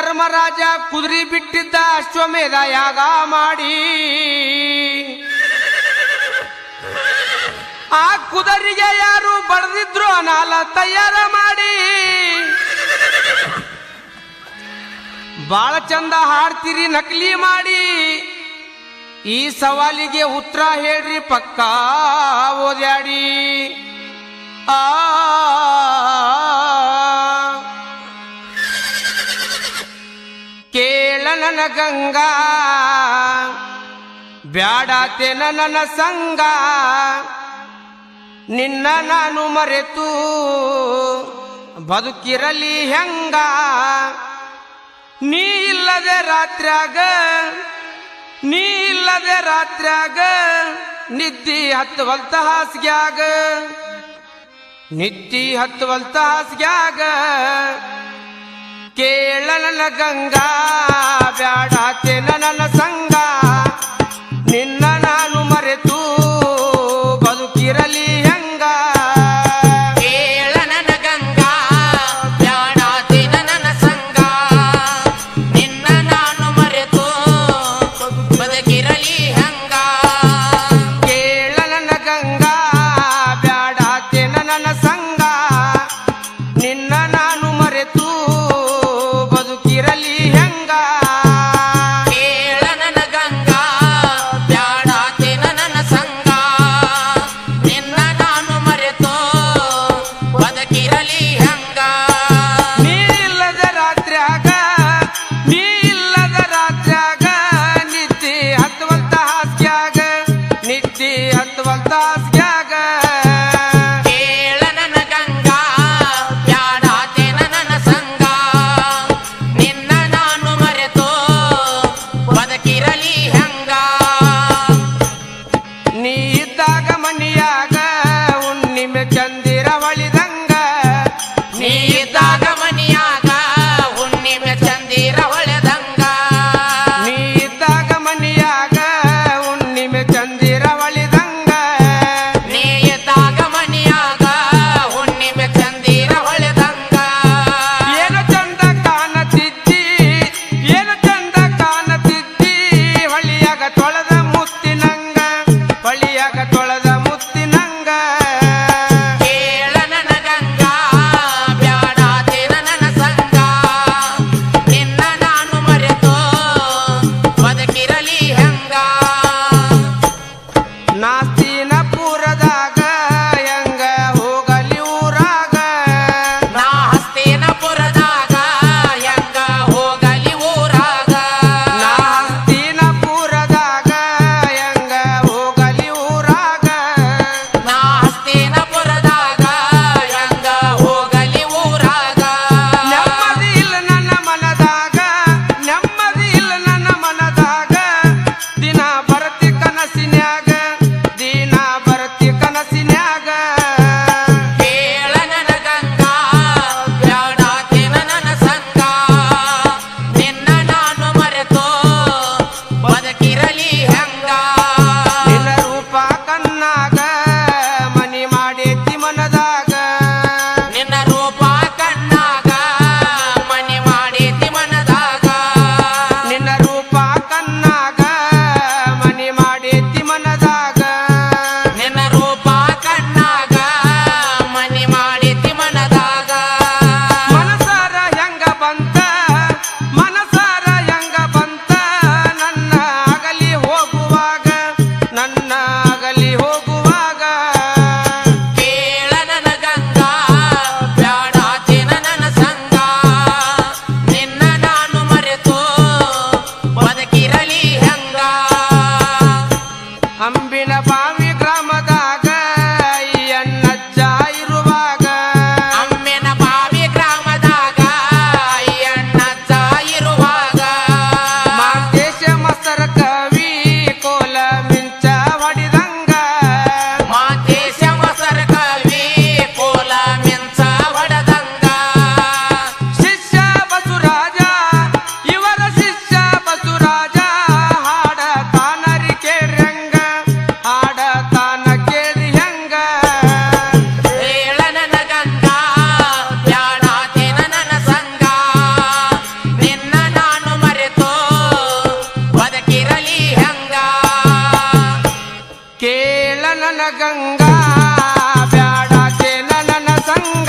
ಧರ್ಮರಾಜ ಕುದುರೆ ಬಿಟ್ಟಿದ್ದ ಅಶ್ವಮೇಧ ಯಾಗ ಮಾಡಿ ಆ ಕುದುರೆಗೆ ಯಾರು ಬಡದಿದ್ರು ಅನಾಲ ತಯಾರ ಮಾಡಿ ಬಾಳ ಚಂದ ಹಾಡ್ತೀರಿ ನಕಲಿ ಮಾಡಿ ಈ ಸವಾಲಿಗೆ ಉತ್ತರ ಹೇಳ್ರಿ ಪಕ್ಕ ಓದ್ಯಾಡಿ ಆ ಕೇಳ ನನ್ನ ಗಂಗಾ ಬ್ಯಾಡಾತೆ ನನ್ನ ಸಂಗ ನಿನ್ನ ನಾನು ಮರೆತು ಬದುಕಿರಲಿ ಹೆಂಗ ನೀ ಇಲ್ಲದೆ ರಾತ್ರ್ಯಾಗ ನಿದ್ದಿ ಹತ್ತುವಲ್ತ ಹಾಸಿಗ್ಯಾಗ ಕೇಳ ನನ್ನ ಗಂಗಾ ಬ್ಯಾಡಾತೆ ನನ್ನ ಸಂಗ ನಿನ್ನ ನಾನು ಮರೆತು ಬದುಕಿರಲಿ ಹೆಂಗ ಕೇಳ ನನ್ನ ಗಂಗಾ ಬ್ಯಾಡಾತೆ ನನ್ನ ಸಂಗ ನಿನ್ನ ನಾನು ಮರೆತು ಬದುಕಿರಲಿ ಹೆಂಗ ಕೇಳ ನನ್ನ ಗಂಗಾ ಬ್ಯಾಡಾತೆ ನನ್ನ ಸಂಗ ನಿನ್ನ ನಾನು ಮರೆತು ಬದುಕಿರಲಿ ಹೆಂಗ ಕೇಳ ನನ್ನ ಗಂಗಾ ಬ್ಯಾಡಾತೆ ನನ್ನ ಸಂಗ ನಿನ್ನ ನಾನು ಮರೆತು ಬದುಕಿರಲಿ ಹೆಂಗ ನೀ ಇಲ್ಲದ ರಾತ್ರ್ಯಾಗ ನಿದ್ದೆ ಹತ್ತುವಂತ ಹಾಸ್ಯಾಗ ಕೇಳ ನನ್ನ ನನ್ನ ಗಂಗಾ ಬ್ಯಾಡಾತೆ ನನ್ನ ಸಂಗ